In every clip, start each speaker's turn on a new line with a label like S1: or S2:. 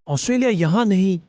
S1: Australia यहाँ नहीं,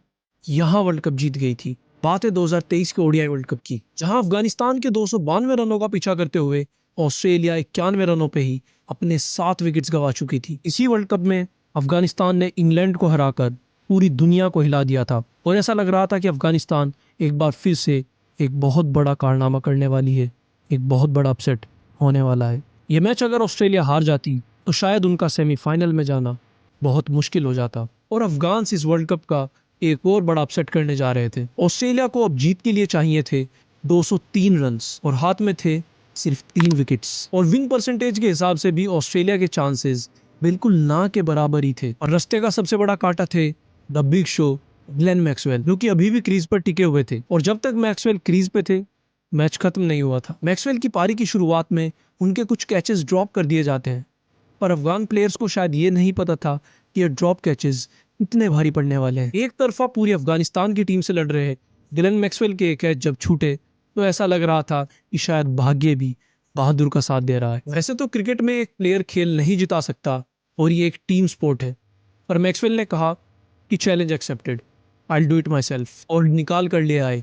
S1: यहाँ वर्ल्ड कप जीत गई थी। बात है 2023 के ओडीआई वर्ल्ड कप की, जहां अफगानिस्तान के 292 रनों का पीछा करते हुए ऑस्ट्रेलिया 91 रनों पे ही अपने 7 विकेट्स गंवा चुकी थी। इसी वर्ल्ड कप में अफगानिस्तान ने इंग्लैंड को हराकर पूरी दुनिया को हिला दिया था और ऐसा लग रहा था कि अफगानिस्तान एक बार फिर से एक बहुत बड़ा कारनामा करने वाली है, एक बहुत बड़ा अपसेट होने वाला है। ये मैच अगर ऑस्ट्रेलिया हार जाती तो शायद उनका सेमीफाइनल में जाना बहुत मुश्किल हो जाता और अफगान्स इस वर्ल्ड कप का एक और बड़ा अपसेट करने जा रहे थे। ऑस्ट्रेलिया को अब जीत के लिए चाहिए थे 203 रन्स और हाथ में थे सिर्फ 3 विकेट्स और विन परसेंटेज के हिसाब से भी ऑस्ट्रेलिया के चांसेस बिल्कुल ना के बराबर ही थे। और रास्ते का सबसे बड़ा कांटा थे the big show Glenn Maxwell, जो कि अभी भी क्रीज पर टिके हुए थे और जब तक मैक्सवेल क्रीज पे थे मैच खत्म नहीं हुआ था। मैक्सवेल की पारी की शुरुआत में उनके कुछ कैचेस ड्रॉप कर दिए जाते हैं, पर अफगान प्लेयर्स को शायद ये नहीं पता था कि ये ड्रॉप कैचेस इतने भारी पड़ने वाले हैं। एक तरफा पूरी अफगानिस्तान की टीम से लड़ रहे हैं, ग्लेन मैक्सवेल के कैच जब छूटे तो ऐसा लग रहा था कि शायद भाग्य भी बहादुर का साथ दे रहा है। वैसे तो क्रिकेट में एक प्लेयर खेल नहीं जिता सकता और ये एक टीम स्पोर्ट है, पर मैक्सवेल ने कहा कि challenge accepted, I do it my self, और निकाल कर ले आए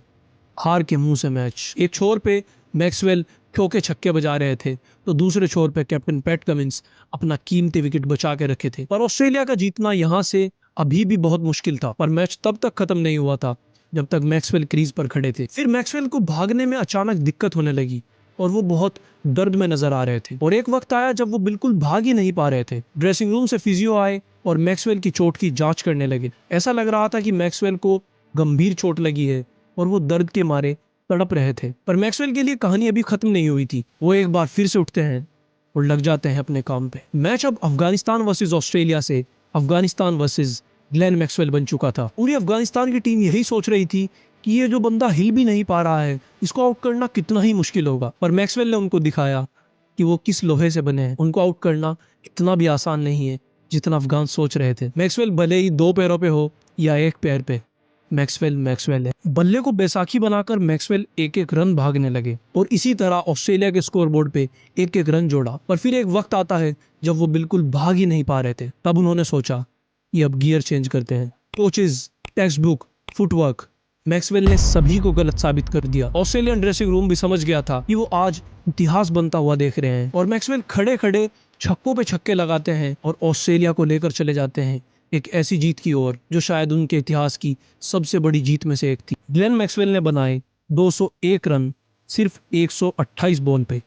S1: हार के मुंह से मैच। एक छोर पे मैक्सवेल ठोके छक्के बजा रहे थे तो दूसरे छोर पे कैप्टन पैट कमिंस अपना कीमती विकेट बचा के रखे थे। पर ऑस्ट्रेलिया का जीतना यहाँ से अभी भी बहुत मुश्किल था, पर मैच तब तक खत्म नहीं हुआ था जब तक मैक्सवेल क्रीज पर खड़े थे। फिर मैक्सवेल को भागने में अचानक दिक्कत होने लगी और वो बहुत दर्द में नजर आ रहे थे और एक वक्त आया जब वो बिल्कुल भाग ही नहीं पा रहे थे। ड्रेसिंग रूम से फिजियो आए और मैक्सवेल की चोट की जांच करने लगे। ऐसा लग रहा था कि मैक्सवेल को गंभीर चोट लगी है और वो दर्द के मारे तड़प रहे थे। पर मैक्सवेल के लिए कहानी अभी खत्म नहीं हुई थी। वो एक बार फिर से उठते हैं और लग जाते हैं अपने काम पे। मैच अब अफगानिस्तान वर्सेस ऑस्ट्रेलिया से अफगानिस्तान वर्सेस ग्लेन मैक्सवेल बन चुका था। पूरी अफगानिस्तान की टीम यही सोच रही थी कि ये जो बंदा हिल भी नहीं पा रहा है, इसको आउट करना कितना ही मुश्किल होगा। पर मैक्सवेल ने उनको दिखाया कि वो किस लोहे से बने हैं। उनको आउट करना इतना भी आसान नहीं है जितना अफगान सोच रहे थे। मैक्सवेल भले ही 2 पैरों पे हो या 1 पैर पे, मैक्सवेल है। बल्ले को बैसाखी बनाकर मैक्सवेल एक एक रन भागने लगे और इसी तरह ऑस्ट्रेलिया के स्कोरबोर्ड पे एक एक रन जोड़ा। पर फिर एक वक्त आता है जब वो बिल्कुल भाग ही नहीं पा रहे थे। तब उन्होंने सोचा कि अब गियर चेंज करते हैं। Coaches, text book, footwork, Maxwell ने सभी को गलत साबित कर दिया। ऑस्ट्रेलियन ड्रेसिंग रूम भी समझ गया था कि वो आज इतिहास बनता हुआ देख रहे हैं और मैक्सवेल खड़े खड़े छक्कों पे छक्के लगाते हैं और ऑस्ट्रेलिया को लेकर चले जाते हैं एक ऐसी जीत की ओर जो शायद उनके इतिहास की सबसे बड़ी जीत में से एक थी। ग्लेन मैक्सवेल ने बनाए 201 रन सिर्फ 128 बॉल पे,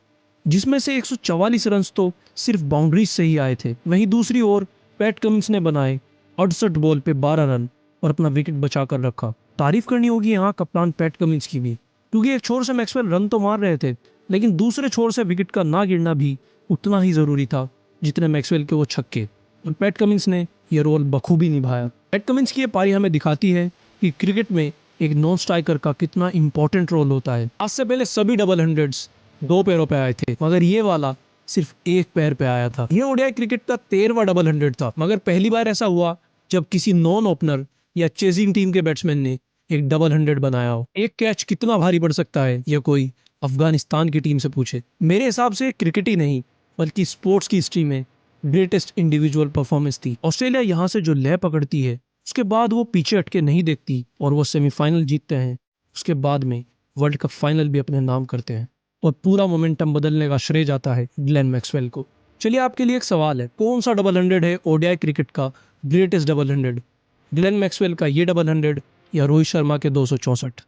S1: जिसमें से 144 रन तो सिर्फ बाउंड्रीज से ही आए थे। वहीं दूसरी ओर पैट कमिंस ने बनाए 68 बॉल पे 12 रन और अपना विकेट बचा कर रखा। तारीफ करनी होगी यहाँ कप्तान पैट कमिंस की भी, क्योंकि एक छोर से मैक्सवेल रन तो मार रहे थे लेकिन दूसरे छोर से विकेट का ना गिरना भी उतना ही जरूरी था जितने मैक्सवेल के वो छक्के। और पैट कमिंस ने यह रोल बखूबी निभाया। पैट कमिंस की ये पारी हमें दिखाती है कि क्रिकेट में एक नॉन स्ट्राइकर का कितना इंपॉर्टेंट रोल होता है। आज से पहले सभी डबल हंड्रेड्स 2 पैरों पे आए थे, मगर ये वाला सिर्फ 1 पैर पे आया था। ये ओडीआई क्रिकेट का 13वां डबल हंड्रेड था, मगर पहली बार ऐसा हुआ जब किसी नॉन ओपनर या चेजिंग टीम के बैट्समैन ने एक डबल हंड्रेड बनाया हो। एक कैच कितना भारी पड़ सकता है ये कोई अफगानिस्तान की टीम से पूछे। मेरे हिसाब से क्रिकेट ही नहीं बल्कि स्पोर्ट्स की हिस्ट्री में ग्रेटेस्ट इंडिविजुअल परफॉर्मेंस थी। ऑस्ट्रेलिया यहाँ से जो लय पकड़ती है उसके बाद वो पीछे हटके नहीं देखती और वो सेमीफाइनल जीतते हैं। उसके बाद में वर्ल्ड कप फाइनल भी अपने नाम करते हैं और पूरा मोमेंटम बदलने का श्रेय जाता है ग्लेन मैक्सवेल को। चलिए आपके लिए एक सवाल है, कौन सा डबल हंड्रेड है ओडीआई क्रिकेट का greatest double hundred? Glenn Maxwell का ये डबल हंड्रेड या रोहित शर्मा के 264?